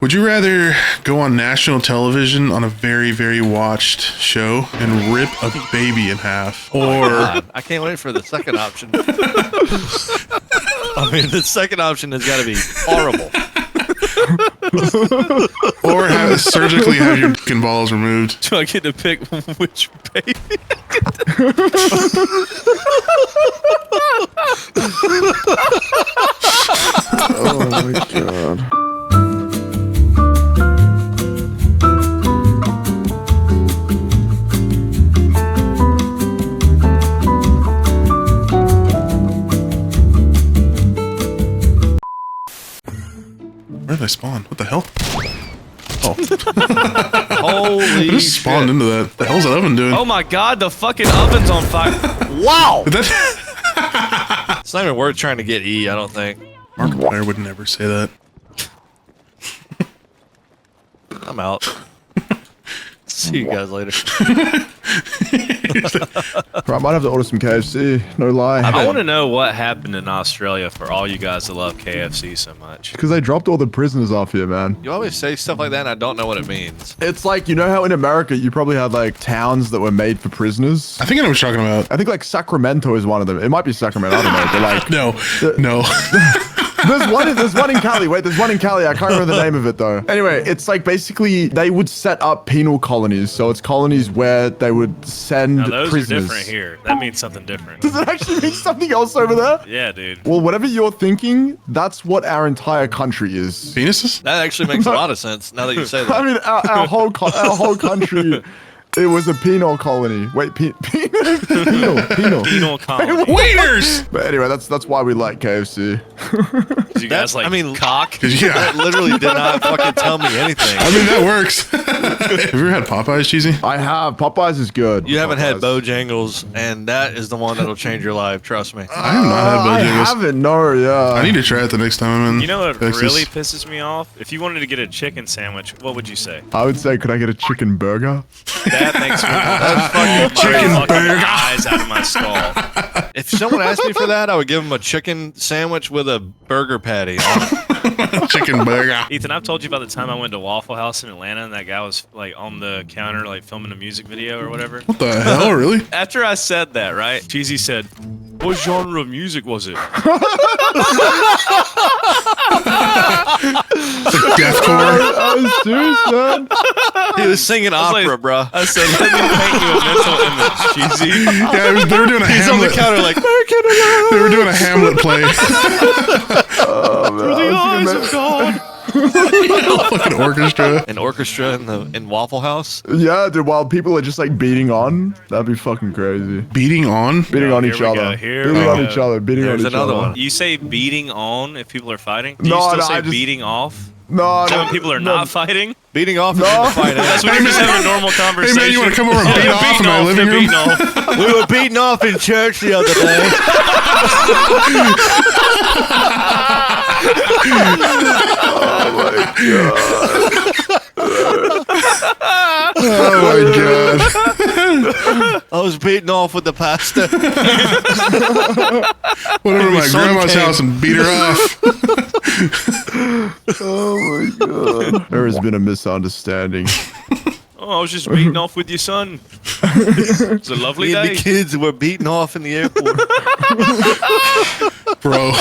Would you rather go on national television on a very, very watched show and rip a baby in half? Or I can't wait for the second option. I mean, the second option has got to be horrible. or surgically have your dick and balls removed? Do I get to pick which baby? Oh my god. Where did I spawn? What the hell? Oh. Holy I just spawned shit. into that. What the hell's that oven doing? Oh my god, the fucking oven's on fire. Wow! That It's not even worth trying to get E, I don't think. Markiplier would never say that. I'm out. See you guys later. Right, I might have to order some KFC, no lie. I want to know what happened in Australia for all you guys that love KFC so much. Because they dropped all the prisoners off here, man. You always say stuff like that and I don't know what it means. It's like, you know how in America you probably had like towns that were made for prisoners? I think I know what you're talking about. I think like Sacramento is one of them. It might be Sacramento, I don't know, but like... No. There's one in Cali. Wait, there's one in Cali. I can't remember the name of it though. Anyway, it's like basically they would set up penal colonies. So it's colonies where they would send Now those prisoners. are different here. That means something different. Does it actually mean something else over there? Yeah, dude. Well, whatever you're thinking, that's what our entire country is. Penises? That actually makes a lot of sense now that you say that. I mean, our whole country, it was a penal colony. Wait, penal Penal colony. Waiters! But anyway, that's why we like KFC. You guys like cock? Yeah. That literally did not fucking tell me anything. I mean, that works. Have you ever had Popeyes, Cheesy? I have. Popeyes is good. You haven't had Popeyes. Bojangles, and that is the one that'll change your life. Trust me. I have not had I Bojangles. haven't. No, yeah. I need to try it the next time I'm in You know what Texas. really pisses me off? If you wanted to get a chicken sandwich, what would you say? I would say, could I get a chicken burger? That makes me fucking Chicken burger. eyes out of my skull. If someone asked me for that, I would give them a chicken sandwich with a burger patty. Chicken burger. Ethan, I've told you about the time I went to Waffle House in Atlanta and that guy was like on the counter like filming a music video or whatever. What the hell, really? After I said that, right? Cheesy said, "What genre of music was it?" It's like deathcore. I was serious, man. He was singing opera, like- bro. I said, "Let me paint you a mental image, Cheesy." Yeah, they were doing a He's on the Hamlet. counter like, They were doing a Hamlet play. Through the eyes of God. Fucking orchestra. an orchestra in Waffle House. Yeah, dude, while people are just like beating on, that'd be fucking crazy. Beating on? Beating Oh, on here each we other. go, here Beating we on go. each other. Beating There's on each another other. one. You say beating on if people are fighting? Do you No, still no, say I just- beating off? No, Is that no. when people are no. not fighting? Beating off is No. in the fight. That's when Hey, you're just man. having a normal conversation. Hey, man, you want to come over and beat They're off beating in my off, living they're room? beating off. We were beating off in church the other day. Oh my god. I was beating off with the pastor. Went over to my Son grandma's came. house and beat her off. Oh my god. There has been a misunderstanding. Oh, I was just beating off with your son. It's a lovely Me and day. the kids were beating off in the airport. Bro.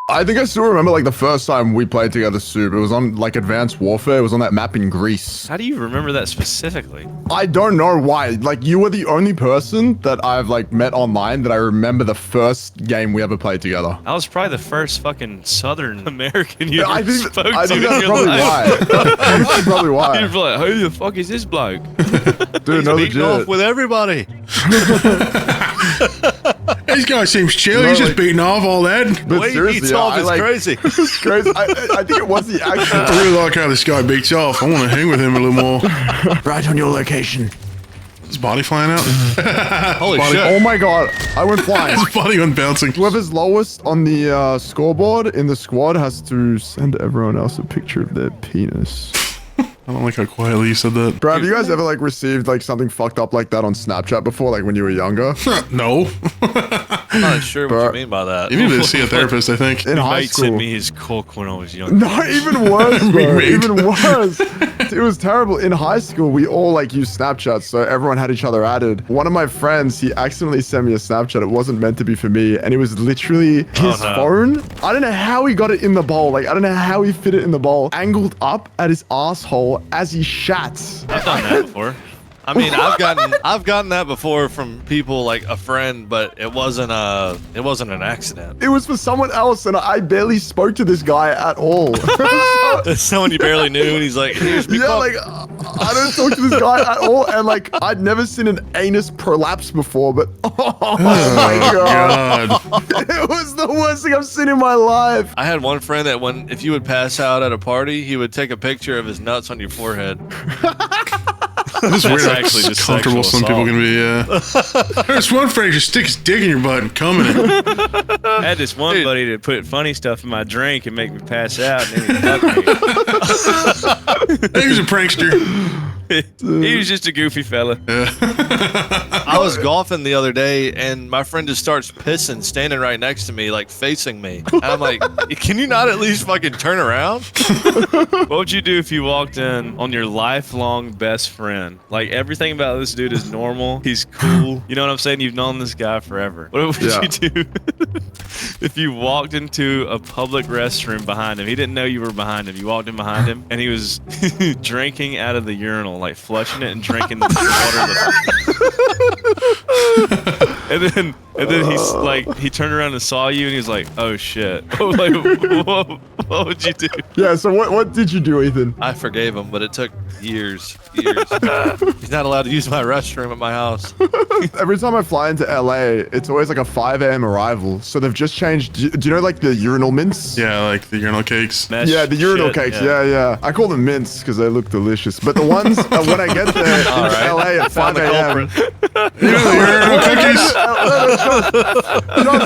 I think I still remember like the first time we played together, Soup. It was on like Advanced Warfare. It was on that map in Greece. How do you remember that specifically? I don't know why. Like you were the only person that I've like met online that I remember the first game we ever played together. I was probably the first fucking Southern American you I ever think, spoke I to think in that's your probably life. why. That's probably why. You're like, who the fuck is this bloke? Dude, no Beating off legit. with everybody. This guy seems chill. No, He's just like- beating off all that. But The way he seriously, beats off I, is like, crazy. It's crazy. I think it was the I action. really like how this guy beats off. I want to hang with him a little more. Right on your location. His body flying out. Holy Body- shit. Oh my god, I went flying. His body went bouncing. Whoever's lowest on the scoreboard in the squad has to send everyone else a picture of their penis. I don't like how quietly you said that. Bro, have you guys ever like received like something fucked up like that on Snapchat before, like when you were younger? No. I'm not sure what you mean by that. You need to see a therapist, I think. In high Mate sent school. me his coke when I was young. No, even worse, bro. Mate. Even worse. It was terrible. In high school, we all like used Snapchat, so everyone had each other added. One of my friends, he accidentally sent me a Snapchat. It wasn't meant to be for me, and it was literally his phone. I don't know how he got it in the bowl. Like, I don't know how he fit it in the bowl. Angled up at his asshole as he shats. I've done that before. I mean, I've gotten that before from people like a friend, but it wasn't an accident. It was for someone else, and I barely spoke to this guy at all. It's someone you barely knew, and he's like, "Here's me." Yeah, like I don't talk to this guy at all, and like I'd never seen an anus prolapse before, but oh my god, it was the worst thing I've seen in my life. I had one friend that if you would pass out at a party, he would take a picture of his nuts on your forehead. It's weird how actually just comfortable some sexual people can be, yeah. There's one friend who just stick his dick in your butt and come in it. I had this one buddy that put funny stuff in my drink and make me pass out, and then he fucked me. He was a prankster. He was just a goofy fella. I was golfing the other day, and my friend just starts pissing, standing right next to me, like facing me. And I'm like, "Can you not at least fucking turn around?" What would you do if you walked in on your lifelong best friend? Like, everything about this dude is normal. He's cool. You know what I'm saying? You've known this guy forever. What would you do if you walked into a public restroom behind him? He didn't know you were behind him. You walked in behind him, and he was drinking out of the urinal, like flushing it and drinking the water. And then he's like, he turned around and saw you, and he's like, "Oh shit!" Like, what would you do? Yeah. So what did you do, Ethan? I forgave him, but it took years. He's not allowed to use my restroom at my house. Every time I fly into LA, it's always like a 5 a.m. arrival. So they've just changed. Do you know like the urinal mints? Yeah, like the urinal cakes. Mesh Yeah, the urinal shit, cakes. Yeah. I call them mints because they look delicious. But the ones when I get there to LA at 5 a.m. You know the urinal cookies?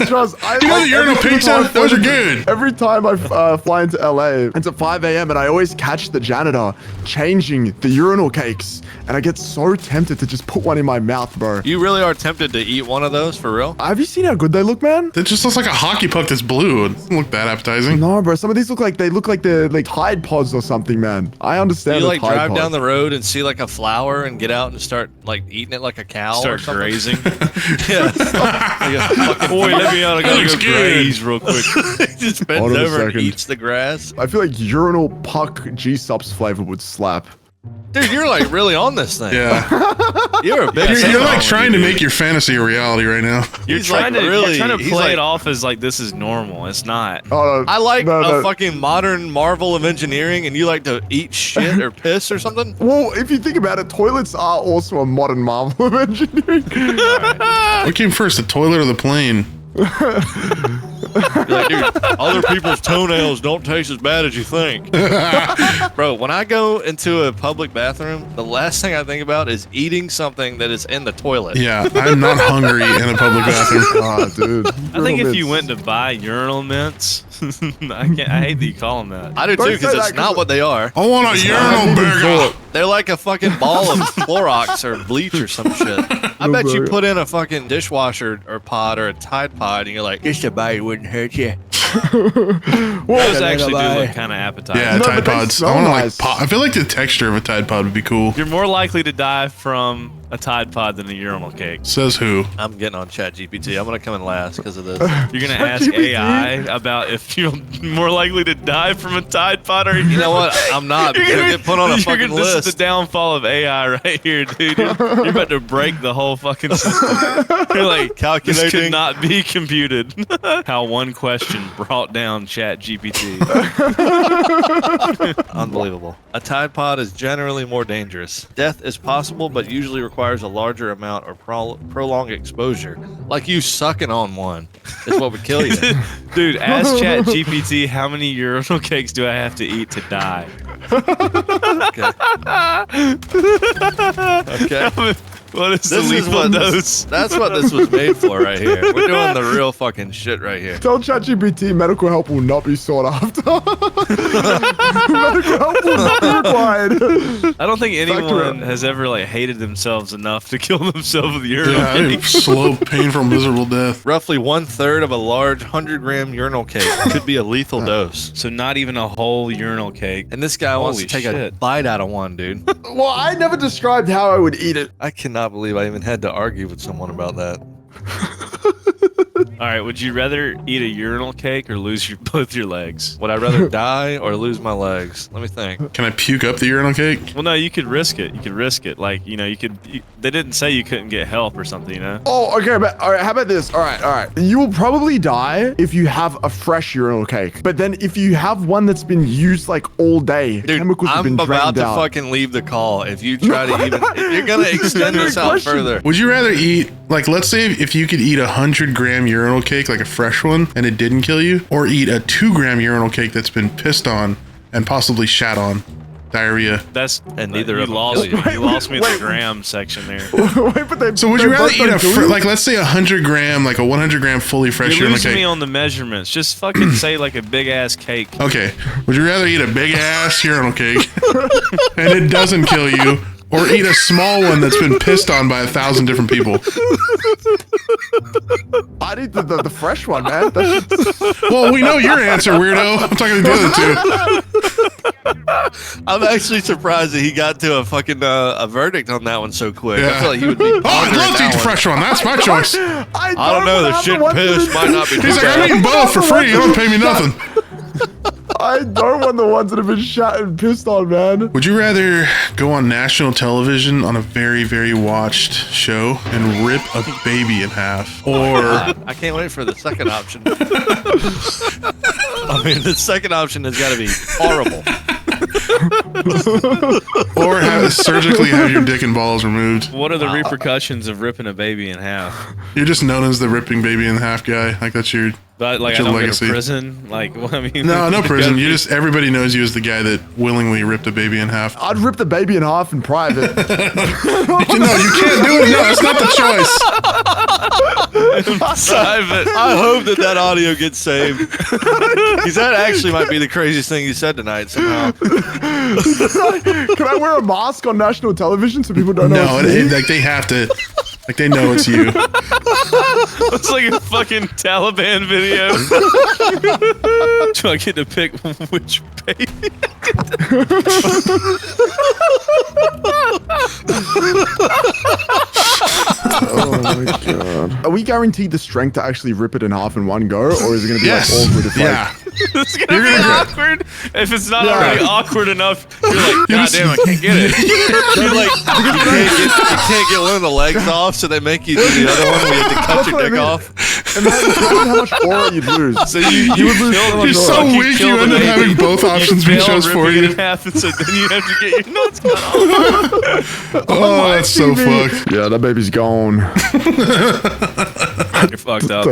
Trust. You know the urinal pizza? Those are good. Every time I fly into LA, it's at 5 a.m. and I always catch the janitor changing the urinal cakes. And I get so tempted to just put one in my mouth, bro. You really are tempted to eat one of those for real? Have you seen how good they look, man? That just looks like a hockey puck that's blue. It doesn't look that appetizing. No, bro. Some of these look like they're like Tide Pods or something, man. I understand. You the like Tide drive Pods. down the road and see like a flower and get out and start like eating it like a cow. Start or something? grazing. Yeah. Like a fucking Boy, let me out. I gotta looks go good. graze real quick. He just bends Hold on a over and second. eats the grass. I feel like urinal puck G-Subs flavor would slap. Dude, you're like really on this thing. Yeah. You're a big You're like on, trying to dude. make your fantasy a reality right now. You're He's trying like to really- you're trying to he's play like- it off as like this is normal. It's not. Oh, I like no, a no. fucking modern marvel of engineering, and you like to eat shit or piss or something? Well, if you think about it, toilets are also a modern marvel of engineering. What came first, the toilet or the plane? You're like, dude, other people's toenails don't taste as bad as you think. Bro, when I go into a public bathroom, the last thing I think about is eating something that is in the toilet. Yeah, I'm not hungry in a public bathroom. Ah, dude. I think if you went to buy urinal mints, I hate that you call them that. I do Don't too, say because that it's 'cause not what they are. I want a urinal burger. They're like a fucking ball of Clorox or bleach or some shit. I bet you put in a fucking dishwasher or pod or a Tide Pod and you're like, just a bite wouldn't hurt you. Those actually do look kind of appetizing. Yeah, No, Tide but they Pods. smell I want to nice. I feel like the texture of a Tide Pod would be cool. You're more likely to die from a Tide Pod than a urinal cake. Says who? I'm getting on ChatGPT. I'm going to come in last because of this. You're gonna ask ChatGPT? AI about if you're more likely to die from a Tide Pod or You know what? I'm not. You're going to get put on a fucking This is list. the downfall of AI right here, dude. You're about to break the whole fucking system. You're like, this Calculating. could not be computed. How one question brought down ChatGPT. Unbelievable. A Tide Pod is generally more dangerous. Death is possible, but usually requires a larger amount or prolonged exposure. Like you sucking on one is what would kill you. Dude, ask ChatGPT how many urinal cakes do I have to eat to die? Okay. Okay. What is the This is lethal what dose? that's what this was made for right here. We're doing the real fucking shit right here. Tell ChatGPT medical help will not be sought after. Medical help will not be required. I don't think anyone Factor- has ever like hated themselves enough to kill themselves with urinal Yeah, I mean, cake. slow, painful, miserable death. Roughly 1/3 of a large 100-gram urinal cake could be a lethal dose. So not even a whole urinal cake. And this guy wants to Holy take a shit. bite out of one, dude. Well, I never described how I would eat it. I cannot believe I even had to argue with someone about that. All right, would you rather eat a urinal cake or lose both your legs? Would I rather die or lose my legs? Let me think. Can I puke up the urinal cake? Well, no, you could risk it. You could risk it. Like, you know, they didn't say you couldn't get help or something, you know? Oh, okay, but all right, how about this? All right. You will probably die if you have a fresh urinal cake. But then if you have one that's been used like all day, the Dude, chemicals have I'm been about drained to out. fucking leave the call if you try to even. If you're gonna extend this out Question. further. Would you rather eat, like, let's say if you could eat a 100-gram urinal cake, like a fresh one, and it didn't kill you, or eat a 2-gram urinal cake that's been pissed on and possibly shat on, diarrhea. That's And neither you of them lost kill you. you lost me in Wait. the gram section there. Wait, but they, So would they you rather both eat don't a, kill you? like, let's say 100-gram, like a 100-gram fully fresh You're urinal losing me cake? on the measurements. Just fucking say like a big ass cake. Okay. Would you rather eat a big-ass urinal cake and it doesn't kill you, or eat a small one that's been pissed on by 1,000 different people? I need the fresh one, man. That's Well, we know your answer, weirdo. I'm talking to the other two. I'm actually surprised that he got to a fucking a verdict on that one so quick. I Yeah. feel like he would be. Oh, I'd love to that eat the one. fresh one. That's my choice. I don't know. The shit and piss might not be too He's like, I'm bad. eating both for free. You don't pay me nothing. I don't want the ones that have been shot and pissed on, man. Would you rather go on national television on a very, very watched show and rip a baby in half, or I can't wait for the second option. I mean, the second option has got to be horrible. surgically have your dick and balls removed? What are the repercussions of ripping a baby in half? You're just known as the ripping baby in half guy. Like that's your But like, I your don't legacy. go to prison. Like, well, I mean, no prison. gotta You be- just everybody knows you as the guy that willingly ripped a baby in half. I'd rip the baby in half in private. No, you can't do it. No, that's not the choice. private. I hope that audio gets saved. Because that actually might be the craziest thing you said tonight somehow. Can I wear a mask on national television so people don't know? No, it's me? like they have to. Like they know it's you. It's like a fucking Taliban video. Do I get to pick which baby? Oh my god. Are we guaranteed the strength to actually rip it in half in one go, or is it going to be Yes. like awkward if Yeah. It's gonna be awkward. If it's not Yeah. already awkward enough, you're like, God just- damn, I can't get it. You're like, you can't get one of the legs off, so they make you do the other one where you have to cut That's your what I dick mean. off. imagine how much aura you'd lose. So you would lose killed so the much You're so dog, weak, killed you the end up baby, having both options be fail chose for ripping it you. in half, and so then you have to get your nuts cut off. Oh, that's so fucked. Yeah, that baby's gone. You're fucked up.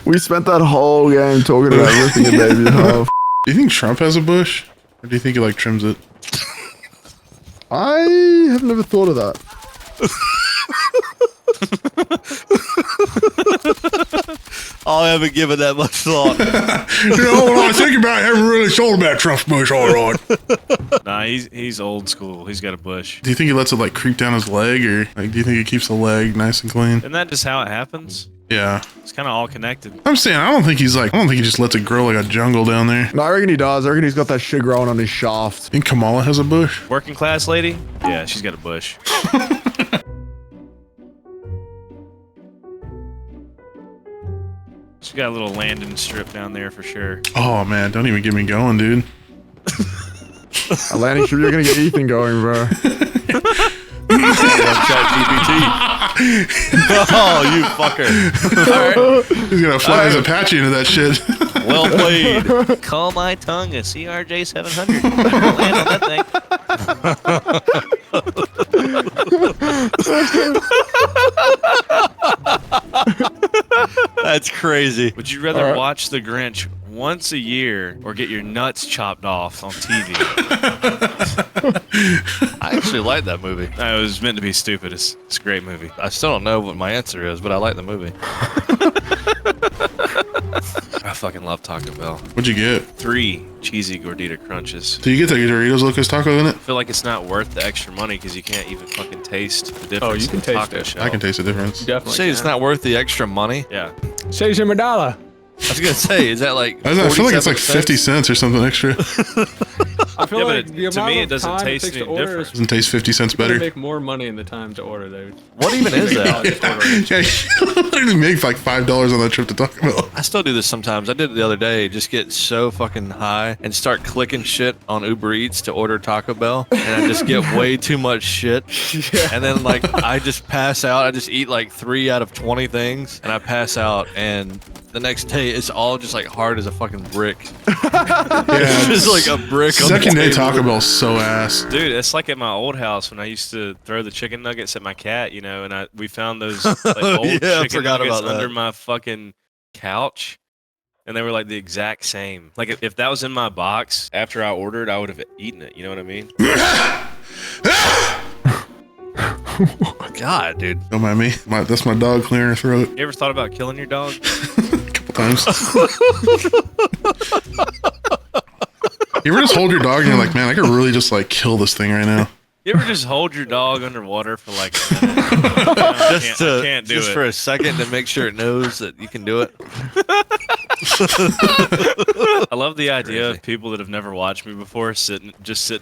We spent that whole game talking about ripping a baby in half. Do you think Trump has a bush? Or do you think he like trims it? I have never thought of that. I haven't given that much thought. You know, when I think about it, I haven't really thought about Trump's bush all right. Nah, he's old school. He's got a bush. Do you think he lets it like creep down his leg, or like do you think he keeps the leg nice and clean? Isn't that just how it happens? Yeah. It's kind of all connected. I'm saying I don't think he just lets it grow like a jungle down there. No, I reckon he does. I reckon he's got that shit growing on his shaft. Think Kamala has a bush? Working class lady? Yeah, she's got a bush. She's got a little landing strip down there for sure. Oh man, don't even get me going, dude. Atlantic, sure you're gonna get Ethan going, bro. ChatGPT. Oh, you fucker. All right. He's gonna fly his Apache into that shit. Well played. Call my tongue a CRJ 700. Land on that thing. That's crazy. Would you rather watch The Grinch once a year or get your nuts chopped off on TV. I actually like that movie. No, it was meant to be stupid. It's a great movie. I still don't know what my answer is, but I like the movie. I fucking love Taco Bell. What'd you get? 3 cheesy gordita crunches. Do you get the Doritos Locos Taco in it? I feel like it's not worth the extra money because you can't even fucking taste the difference. Oh, you can in the taste taco it. shell. I can taste the difference. Definitely. Say it's not worth the extra money. Yeah. Saves your medalla. I was gonna say, is that like? I feel like it's like 47 50 cents or something extra. I feel Yeah, like but the to amount me, it of doesn't time taste takes any to order different. is Doesn't taste 50 cents gonna better. make more money in the time to order, dude. What even is that? Yeah, you literally make like $5 on that trip to Taco Bell. I still do this sometimes. I did it the other day. Just get so fucking high and start clicking shit on Uber Eats to order Taco Bell, and I just get way too much shit. And then like I just pass out. I just eat like 3 out of 20 things, and I pass out. And the next day, it's all just like hard as a fucking brick. Yeah, It's just like a brick. on the second day table. Taco Bell's so ass. Dude, it's like at my old house when I used to throw the chicken nuggets at my cat, you know, and we found those like, old Yeah, I chicken forgot nuggets about that. under my fucking couch. And they were like the exact same. Like if that was in my box after I ordered, I would have eaten it. You know what I mean? God, dude. Don't mind me. That's my dog clearing her throat You ever thought about killing your dog? a couple times. You ever just hold your dog and you're like, man, I could really just like kill this thing right now. You ever just hold your dog underwater for like a minute? I can't do just it. for a second to make sure it knows that you can do it. I love the idea Crazy. of people that have never watched me before sitting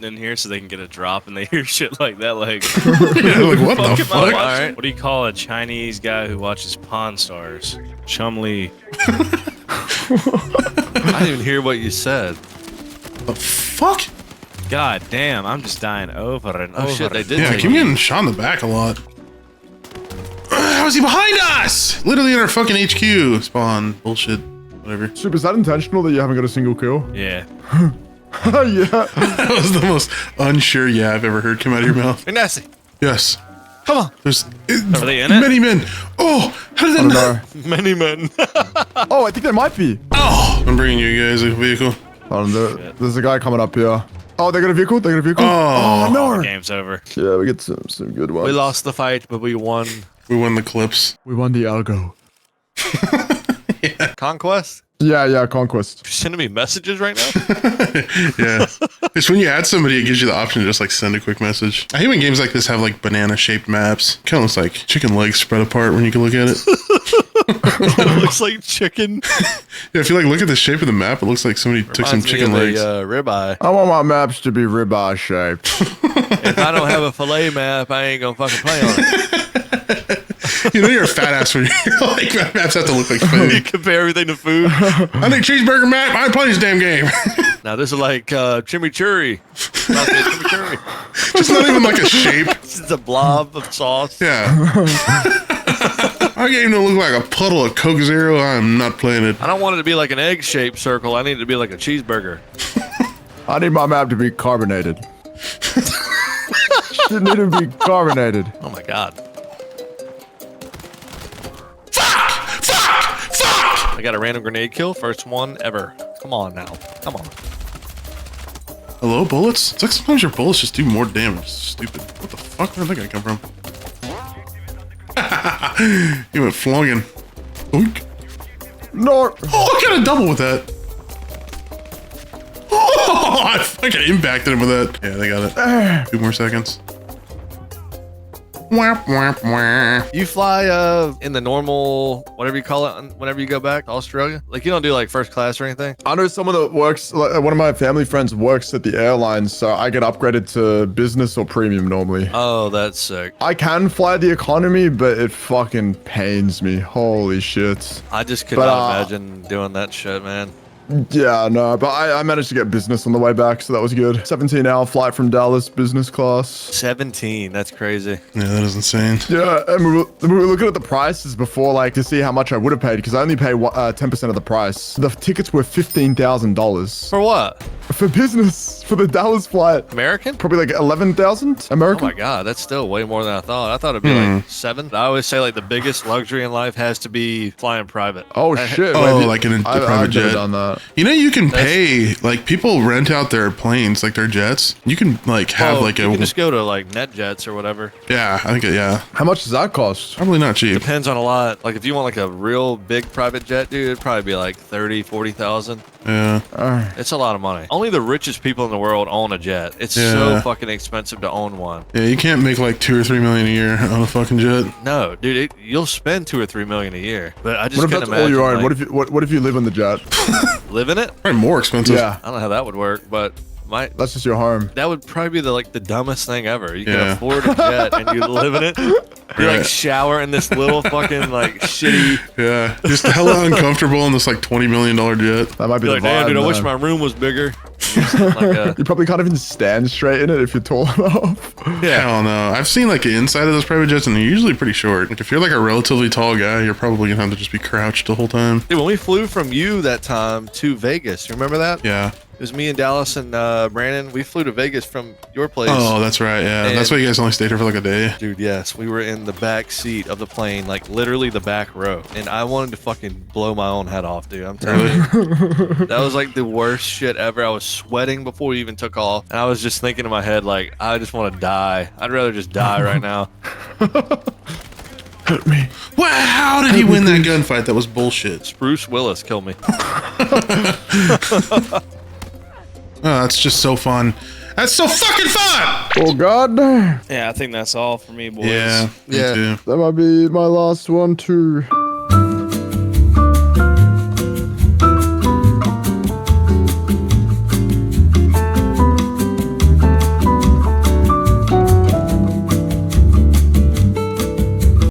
in here so they can get a drop and they hear shit like that. Like, Yeah, like what the am I fuck? watching? Alright. What do you call a Chinese guy who watches Pawn Stars? Chumley. I didn't even hear what you said. The fuck? God damn, I'm just dying over and over. Oh shit, they did. Yeah, I take keep you. getting shot in the back a lot. How is he behind us? Literally in our fucking HQ. Spawn. Bullshit. Whatever. Soup, is that intentional that you haven't got a single kill? Yeah. Yeah. That was the most unsure yeah I've ever heard come out of your mouth. McNasty, Yes. come on. There's Are they in it? many men. Oh, how did I that don't not? know. Many men. Oh, I think there might be. Oh, I'm bringing you guys a vehicle. There's a guy coming up here. Oh, they got a vehicle? They got a vehicle? Oh. no. Game's over. Yeah, we get some good ones. We lost the fight, but we won. We won the clips. We won the algo. Conquest? Yeah, Conquest. You're sending me messages right now? Yeah. It's when you add somebody, it gives you the option to just like send a quick message. I hate when games like this have like banana shaped maps. Kind of looks like chicken legs spread apart when you can look at it. It looks like chicken. Yeah, if you like look at the shape of the map, it looks like somebody took some Reminds me chicken of legs. a ribeye. I want my maps to be ribeye shaped. If I don't have a fillet map, I ain't gonna fucking play on it. You know you're a fat ass when you're like maps have to look like You food. compare everything to food. I think cheeseburger map. I ain't playing this damn game. Now this is like chimichurri. Not the chimichurri. It's not even like a shape. This is a blob of sauce. Yeah. I gave him to look like a puddle of Coke Zero. I'm not playing it. I don't want it to be like an egg-shaped circle. I need it to be like a cheeseburger. I need my map to be carbonated. Should need to be carbonated. Oh my god. Fuck! I got a random grenade kill. First one ever. Come on now. Come on. Hello, bullets? It's like sometimes your bullets just do more damage. Stupid. What the fuck? Where did that guy come from? He went flunging. Oink. No. Oh, I got a double with that. Oh, I fucking impacted him with that. Yeah, they got it. 2 more seconds. Wah, wah, wah. You fly in the normal, whatever you call it, whenever you go back to Australia? Like you don't do like first class or anything? I know someone that works, like, one of my family friends works at the airlines, so I get upgraded to business or premium normally. Oh, that's sick. I can fly the economy, but it fucking pains me. Holy shit. I just could But, not imagine doing that shit, man. Yeah, no, but I managed to get business on the way back, so that was good. 17-hour flight from Dallas, business class. 17, that's crazy. Yeah, that is insane. Yeah, and we were looking at the prices before, like, to see how much I would have paid, because I only pay 10% of the price. The tickets were $15,000. For what? For business, for the Dallas flight. American? Probably like 11,000 Oh American. my god, that's still way more than I thought. I thought it'd be like 7. I always say like the biggest luxury in life has to be flying private. Oh shit! Oh, Wait, like in a private I've jet. never done that. You know, you can pay, like, people rent out their planes, like their jets. You can, like, have, like, you a. can just go to like NetJets or whatever. Yeah, I think, yeah. How much does that cost? Probably not cheap. Depends on a lot. Like if you want like a real big private jet, dude, it'd probably be like 30, 40,000. Yeah. It's a lot of money. Only the richest people in the world own a jet. It's Yeah. so fucking expensive to own one. Yeah, you can't make like 2 or 3 million a year on a fucking jet. No, dude, you'll spend 2 or 3 million a year. But I just What if can't that's imagine. all you own? like, What if you live on the jet? live in it? Probably more expensive. Yeah, I don't know how that would work, but that's just your home. that would probably be the dumbest thing ever. You can Yeah. afford a jet and you live in it. You like Right. shower in this little fucking like shitty. Yeah. Just hella uncomfortable in this like $20 million jet. That might be You're the like, damn, vibe. dude, I wish man. my room was bigger. Like a, You probably can't even stand straight in it if you're tall enough. Yeah. I don't know. I've seen like the inside of those private jets and they're usually pretty short. Like if you're like a relatively tall guy, you're probably gonna have to just be crouched the whole time. dude, when we flew from you that time to Vegas, you remember that? Yeah. It was me and Dallas and Brandon. We flew to Vegas from your place. Oh, that's right. Yeah. And- That's why you guys only stayed here for like a day. Dude, yes, we were in the back seat of the plane, like literally the back row, and I wanted to fucking blow my own head off, dude. I'm telling you, that was like the worst shit ever. I was sweating before we even took off, and I was just thinking in my head, like, I just want to die. I'd rather just die right now. Hurt me. Well, how did he win that gunfight? That was bullshit. Bruce Willis killed me. Oh, that's just so fun. That's so fucking fun. Oh god. Yeah, I think that's all for me, boys. Yeah. Me Yeah. too. That might be my last one too.